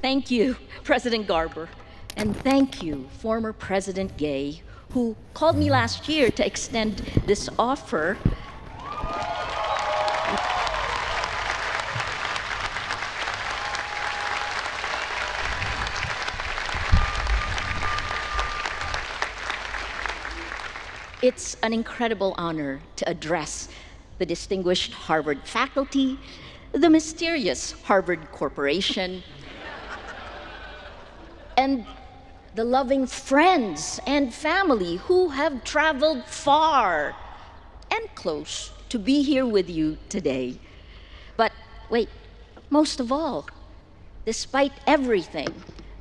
Thank you, President Garber. And thank you, former President Gay, who called me last year to extend this offer. It's an incredible honor to address the distinguished Harvard faculty, the mysterious Harvard Corporation, and the loving friends and family who have traveled far and close to be here with you today. But wait, most of all, despite everything,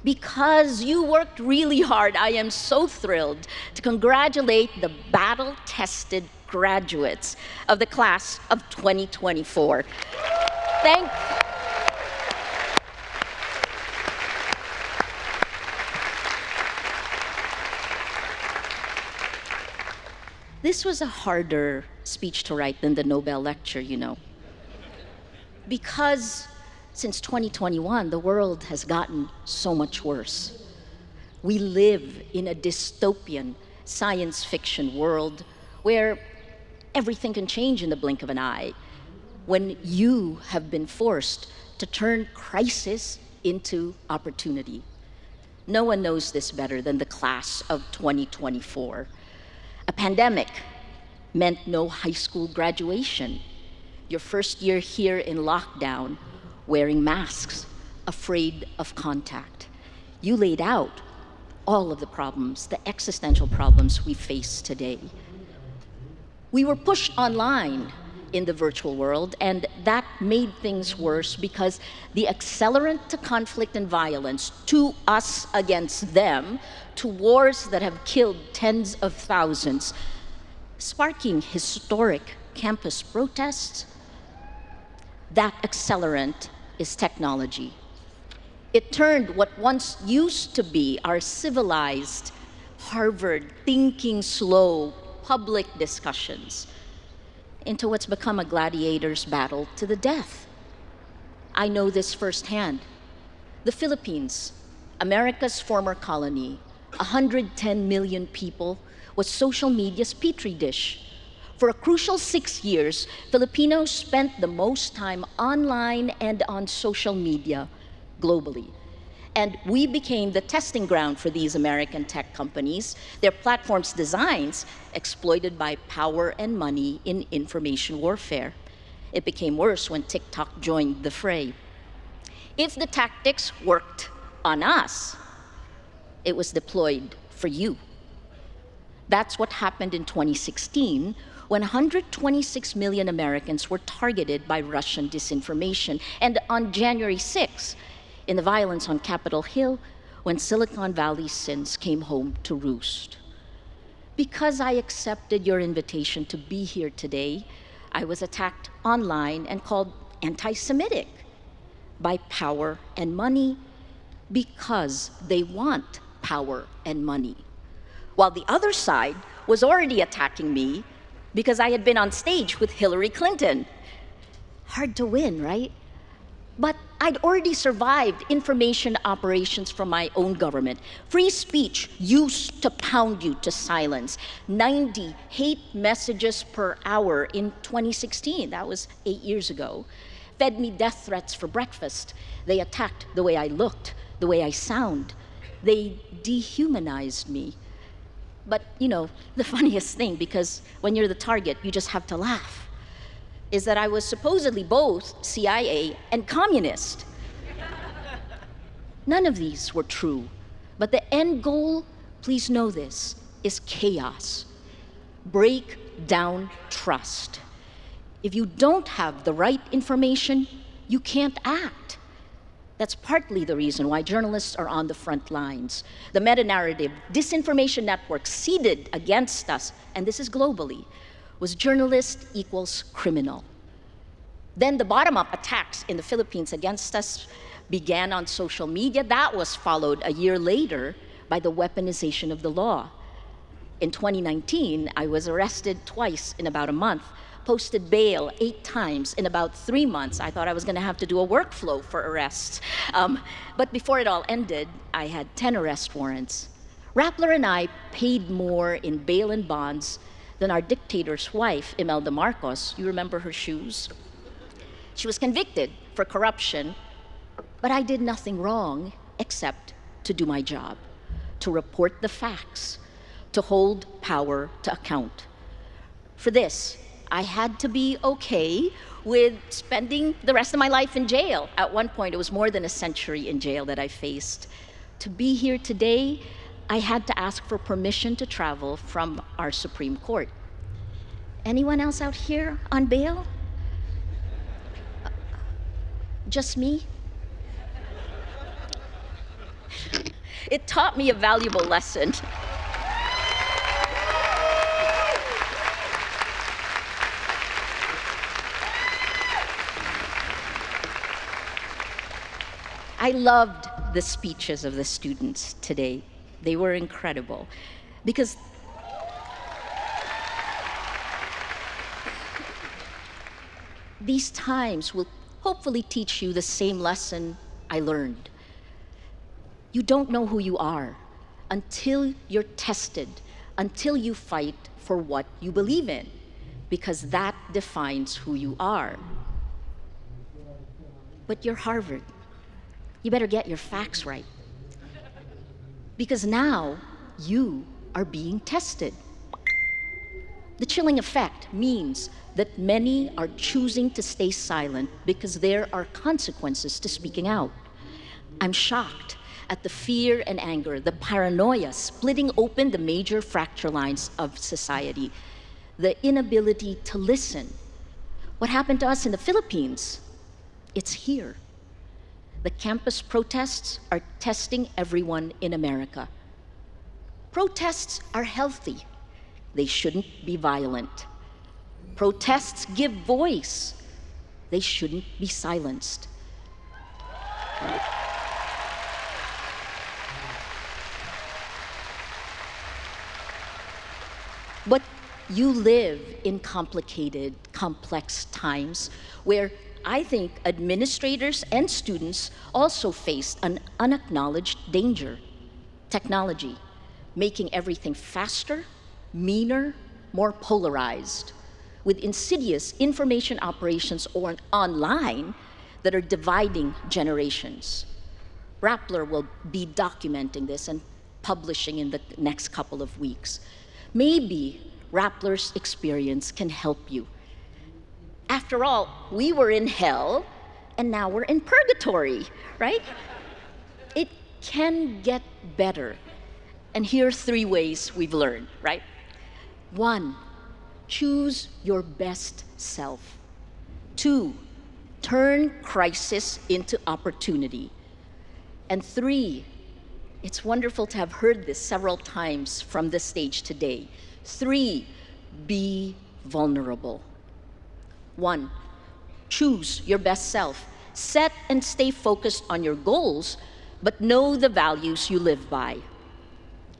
because you worked really hard, I am so thrilled to congratulate the battle-tested graduates of the class of 2024. This was a harder speech to write than the Nobel lecture, you know. Because since 2021, the world has gotten so much worse. We live in a dystopian science fiction world where everything can change in the blink of an eye, when you have been forced to turn crisis into opportunity. No one knows this better than the class of 2024. A pandemic meant no high school graduation. Your first year here in lockdown, wearing masks, afraid of contact. You laid out all of the problems, the existential problems we face today. We were pushed online in the virtual world, and that made things worse because the accelerant to conflict and violence, to us against them, to wars that have killed tens of thousands, sparking historic campus protests, that accelerant is technology. It turned what once used to be our civilized, Harvard, thinking slow, public discussions into what's become a gladiator's battle to the death. I know this firsthand. The Philippines, America's former colony, 110 million people, was social media's petri dish. For a crucial 6 years, Filipinos spent the most time online and on social media globally. And we became the testing ground for these American tech companies, their platforms' designs exploited by power and money in information warfare. It became worse when TikTok joined the fray. If the tactics worked on us, it was deployed for you. That's what happened in 2016 when 126 million Americans were targeted by Russian disinformation. And on January 6, in the violence on Capitol Hill, when Silicon Valley's sins came home to roost. Because I accepted your invitation to be here today, I was attacked online and called anti-Semitic by power and money because they want power and money. While the other side was already attacking me because I had been on stage with Hillary Clinton. Hard to win, right? But I'd already survived information operations from my own government. Free speech used to pound you to silence. 90 hate messages per hour in 2016, that was 8 years ago, fed me death threats for breakfast. They attacked the way I looked, the way I sound. They dehumanized me. But, you know, the funniest thing, because when you're the target, you just have to laugh, is that I was supposedly both CIA and communist. None of these were true, but the end goal, please know this, is chaos. Break down trust. If you don't have the right information, you can't act. That's partly the reason why journalists are on the front lines. The meta-narrative, disinformation networks seeded against us, and this is globally, was journalist equals criminal. Then the bottom-up attacks in the Philippines against us began on social media. That was followed a year later by the weaponization of the law. In 2019, I was arrested twice in about a month posted bail 8 times in about 3 months. I thought I was going to have to do a workflow for arrests. But before it all ended, I had 10 arrest warrants. Rappler and I paid more in bail and bonds than our dictator's wife, Imelda Marcos. You remember her shoes? She was convicted for corruption, but I did nothing wrong except to do my job, to report the facts, to hold power to account. For this, I had to be okay with spending the rest of my life in jail. At one point, it was more than a century in jail that I faced. To be here today, I had to ask for permission to travel from our Supreme Court. Anyone else out here on bail? Just me? It taught me a valuable lesson. I loved the speeches of the students today. They were incredible because these times will hopefully teach you the same lesson I learned. You don't know who you are until you're tested, until you fight for what you believe in, because that defines who you are. But you're Harvard. You better get your facts right. Because now you are being tested. The chilling effect means that many are choosing to stay silent because there are consequences to speaking out. I'm shocked at the fear and anger, the paranoia splitting open the major fracture lines of society, the inability to listen. What happened to us in the Philippines? It's here. The campus protests are testing everyone in America. Protests are healthy. They shouldn't be violent. Protests give voice. They shouldn't be silenced. But you live in complicated, complex times where I think administrators and students also face an unacknowledged danger. Technology, making everything faster, meaner, more polarized, with insidious information operations online that are dividing generations. Rappler will be documenting this and publishing in the next couple of weeks. Maybe Rappler's experience can help you. After all, we were in hell, and now we're in purgatory, right? It can get better. And here are 3 ways we've learned, right? 1, choose your best self. 2, turn crisis into opportunity. And 3, it's wonderful to have heard this several times from this stage today. 3, be vulnerable. 1, choose your best self. Set and stay focused on your goals, but know the values you live by.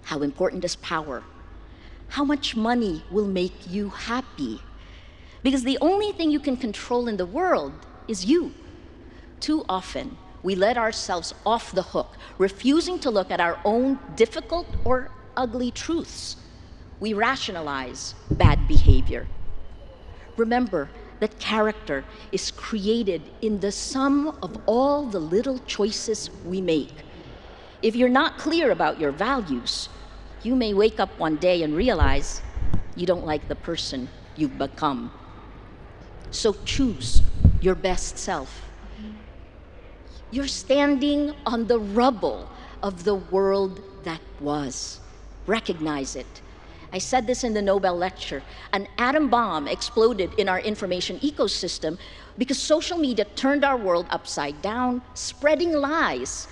How important is power? How much money will make you happy? Because the only thing you can control in the world is you. Too often, we let ourselves off the hook, refusing to look at our own difficult or ugly truths. We rationalize bad behavior. Remember that character is created in the sum of all the little choices we make. If you're not clear about your values, you may wake up one day and realize you don't like the person you've become. So choose your best self. You're standing on the rubble of the world that was. Recognize it. I said this in the Nobel lecture. An atom bomb exploded in our information ecosystem because social media turned our world upside down, spreading lies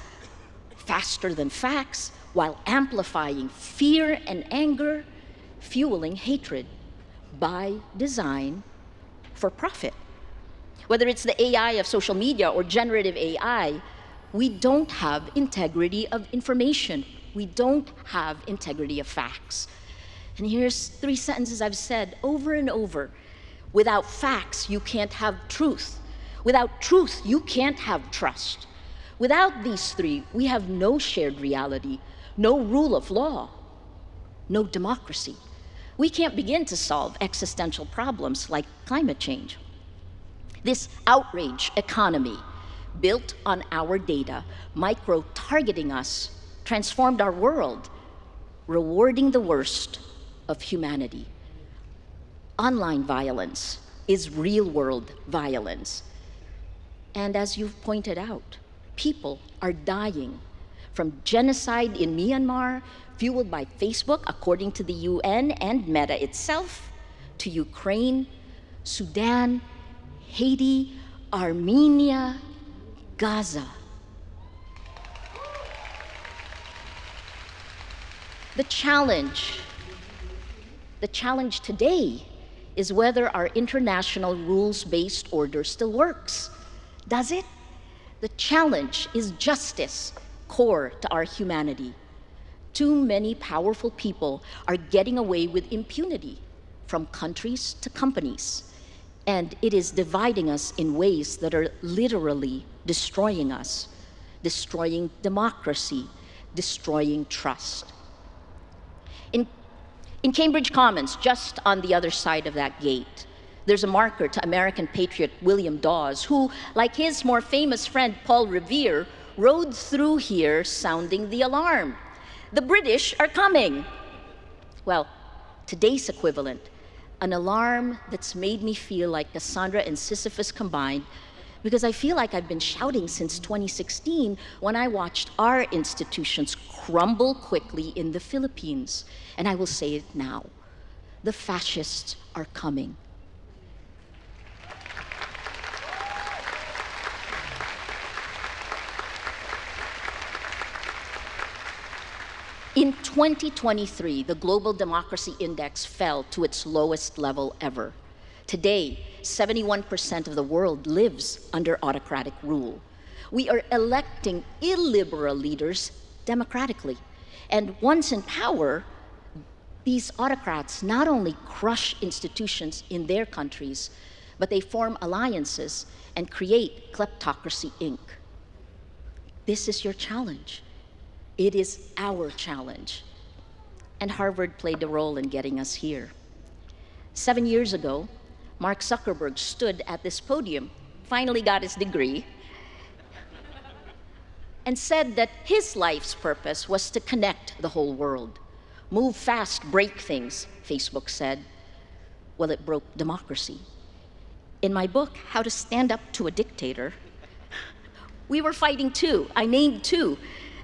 faster than facts while amplifying fear and anger, fueling hatred by design for profit. Whether it's the AI of social media or generative AI, we don't have integrity of information. We don't have integrity of facts. And here's 3 sentences I've said over and over. Without facts, you can't have truth. Without truth, you can't have trust. Without these three, we have no shared reality, no rule of law, no democracy. We can't begin to solve existential problems like climate change. This outrage economy, built on our data, micro-targeting us, transformed our world, rewarding the worst of humanity. Online violence is real-world violence. And as you've pointed out, people are dying from genocide in Myanmar, fueled by Facebook, according to the UN and Meta itself, to Ukraine, Sudan, Haiti, Armenia, Gaza. The challenge today is whether our international rules-based order still works. Does it? The challenge is justice, core to our humanity. Too many powerful people are getting away with impunity, from countries to companies. And it is dividing us in ways that are literally destroying us, destroying democracy, destroying trust. In Cambridge Commons, just on the other side of that gate, there's a marker to American patriot William Dawes, who, like his more famous friend Paul Revere, rode through here sounding the alarm. The British are coming. Well, today's equivalent, an alarm that's made me feel like Cassandra and Sisyphus combined, because I feel like I've been shouting since 2016 when I watched our institutions crumble quickly in the Philippines. And I will say it now. The fascists are coming. In 2023, the Global Democracy Index fell to its lowest level ever. Today, 71% of the world lives under autocratic rule. We are electing illiberal leaders democratically. And once in power, these autocrats not only crush institutions in their countries, but they form alliances and create Kleptocracy Inc. This is your challenge. It is our challenge. And Harvard played a role in getting us here. 7 years ago, Mark Zuckerberg stood at this podium, finally got his degree, and said that his life's purpose was to connect the whole world. Move fast, break things, Facebook said. Well, it broke democracy. In my book, How to Stand Up to a Dictator, we were fighting too. I named two.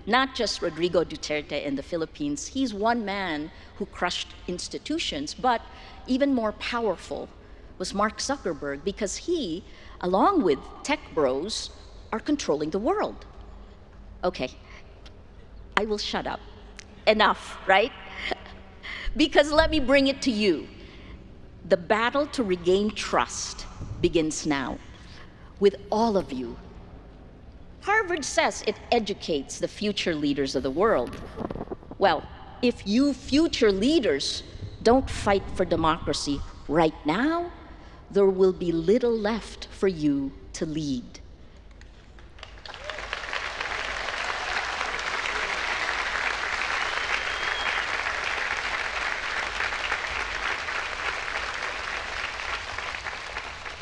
Not just Rodrigo Duterte in the Philippines. He's one man who crushed institutions, but even more powerful was Mark Zuckerberg, because he, along with tech bros, are controlling the world. Okay, I will shut up. Enough, right? Because let me bring it to you. The battle to regain trust begins now with all of you. Harvard says it educates the future leaders of the world. Well, if you future leaders don't fight for democracy right now, there will be little left for you to lead.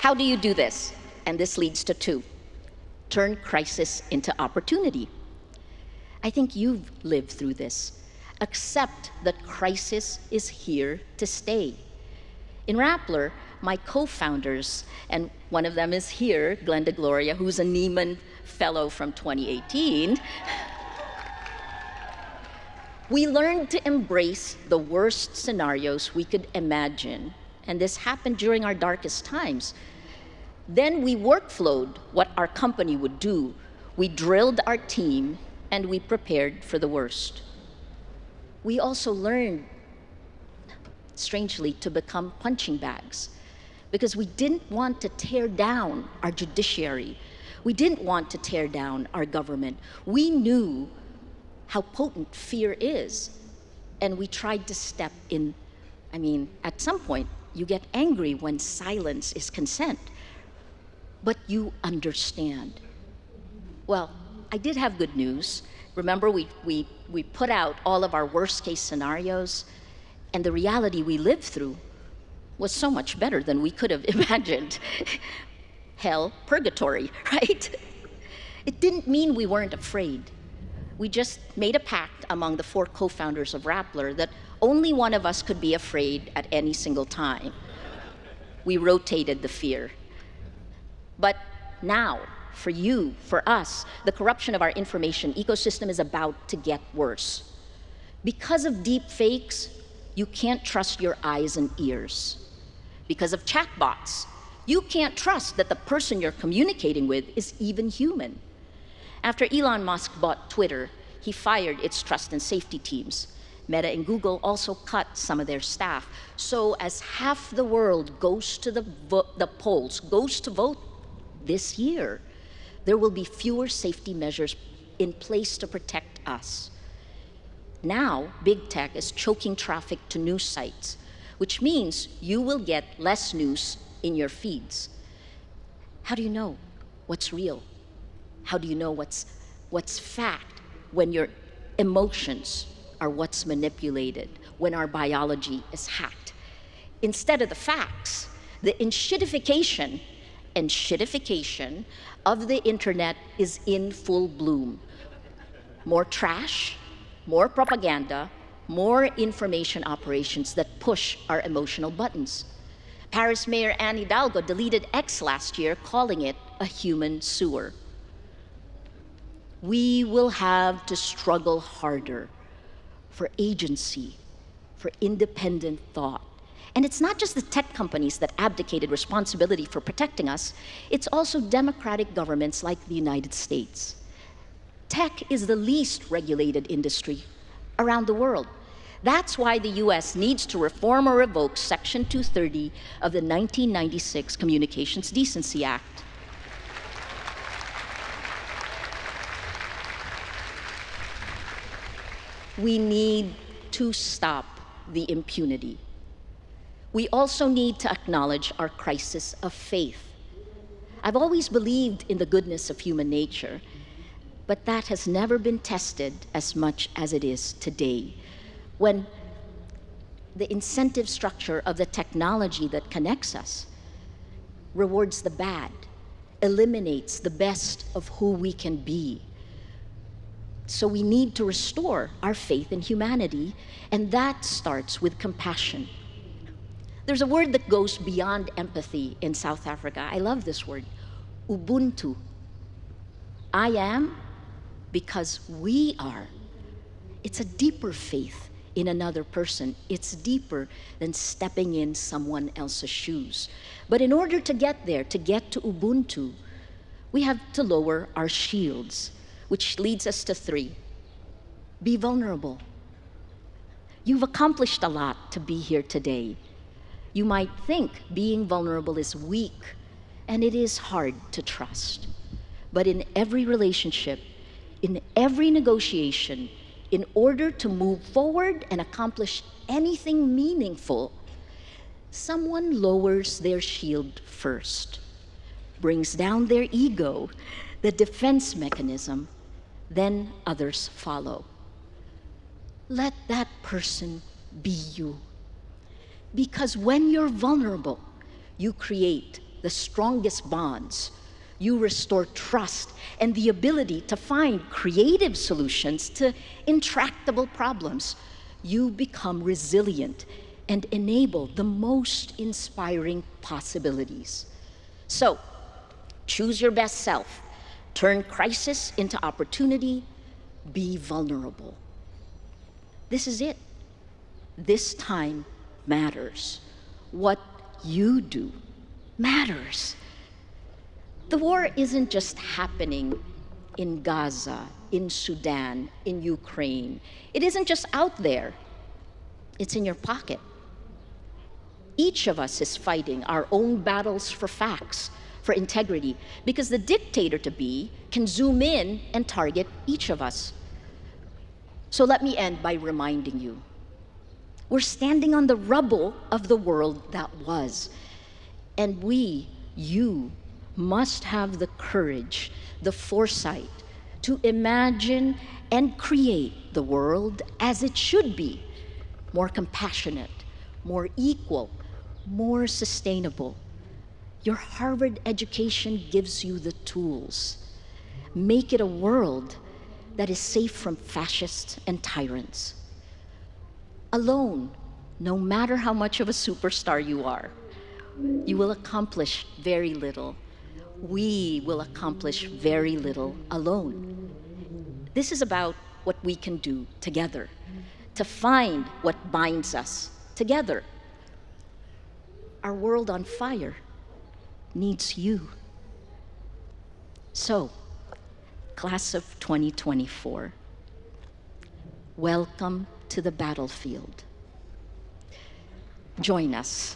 How do you do this? And this leads to two. Turn crisis into opportunity. I think you've lived through this. Accept that crisis is here to stay. In Rappler, my co-founders, and one of them is here, Glenda Gloria, who's a Neiman Fellow from 2018, we learned to embrace the worst scenarios we could imagine, and this happened during our darkest times. Then we workflowed what our company would do. We drilled our team, and we prepared for the worst. We also learned, strangely, to become punching bags, because we didn't want to tear down our judiciary. We didn't want to tear down our government. We knew how potent fear is, and we tried to step in, at some point, You get angry when silence is consent, but you understand. Well, I did have good news. Remember, we put out all of our worst case scenarios, and the reality we lived through was so much better than we could have imagined. Hell, purgatory, right? It didn't mean we weren't afraid. We just made a pact among the 4 co-founders of Rappler that only one of us could be afraid at any single time. We rotated the fear. But now, for you, for us, the corruption of our information ecosystem is about to get worse. Because of deep fakes, you can't trust your eyes and ears. Because of chatbots, you can't trust that the person you're communicating with is even human. After Elon Musk bought Twitter, he fired its trust and safety teams. Meta and Google also cut some of their staff. So as half the world goes to the polls, goes to vote this year, there will be fewer safety measures in place to protect us. Now, big tech is choking traffic to news sites, which means you will get less news in your feeds. How do you know what's real? How do you know what's fact when your emotions are what's manipulated, when our biology is hacked? Instead of the facts, the enshittification and shittification of the internet is in full bloom. More trash, more propaganda, more information operations that push our emotional buttons. Paris Mayor Anne Hidalgo deleted X last year, calling it a human sewer. We will have to struggle harder for agency, for independent thought. And it's not just the tech companies that abdicated responsibility for protecting us, it's also democratic governments like the United States. Tech is the least regulated industry around the world. That's why the US needs to reform or revoke Section 230 of the 1996 Communications Decency Act. We need to stop the impunity. We also need to acknowledge our crisis of faith. I've always believed in the goodness of human nature, but that has never been tested as much as it is today, when the incentive structure of the technology that connects us rewards the bad, eliminates the best of who we can be. So we need to restore our faith in humanity, and that starts with compassion. There's a word that goes beyond empathy in South Africa. I love this word, Ubuntu. I am because we are. It's a deeper faith in another person. It's deeper than stepping in someone else's shoes. But in order to get there, to get to Ubuntu, we have to lower our shields, which leads us to 3. Be vulnerable. You've accomplished a lot to be here today. You might think being vulnerable is weak, and it is hard to trust. But in every relationship, in every negotiation, in order to move forward and accomplish anything meaningful, someone lowers their shield first, brings down their ego, the defense mechanism, then others follow. Let that person be you. Because when you're vulnerable, you create the strongest bonds. You restore trust and the ability to find creative solutions to intractable problems. You become resilient and enable the most inspiring possibilities. So, choose your best self. Turn crisis into opportunity. Be vulnerable. This is it. This time matters. What you do matters. The war isn't just happening in Gaza, in Sudan, in Ukraine. It isn't just out there. It's in your pocket. Each of us is fighting our own battles for facts, for integrity, because the dictator-to-be can zoom in and target each of us. So let me end by reminding you, We're standing on the rubble of the world that was. And you, must have the courage, the foresight to imagine and create the world as it should be, more compassionate, more equal, more sustainable. Your Harvard education gives you the tools. Make it a world that is safe from fascists and tyrants. Alone, no matter how much of a superstar you are, you will accomplish very little. We will accomplish very little alone. This is about what we can do together, to find what binds us together. Our world on fire needs you. So, class of 2024, welcome to the battlefield. Join us.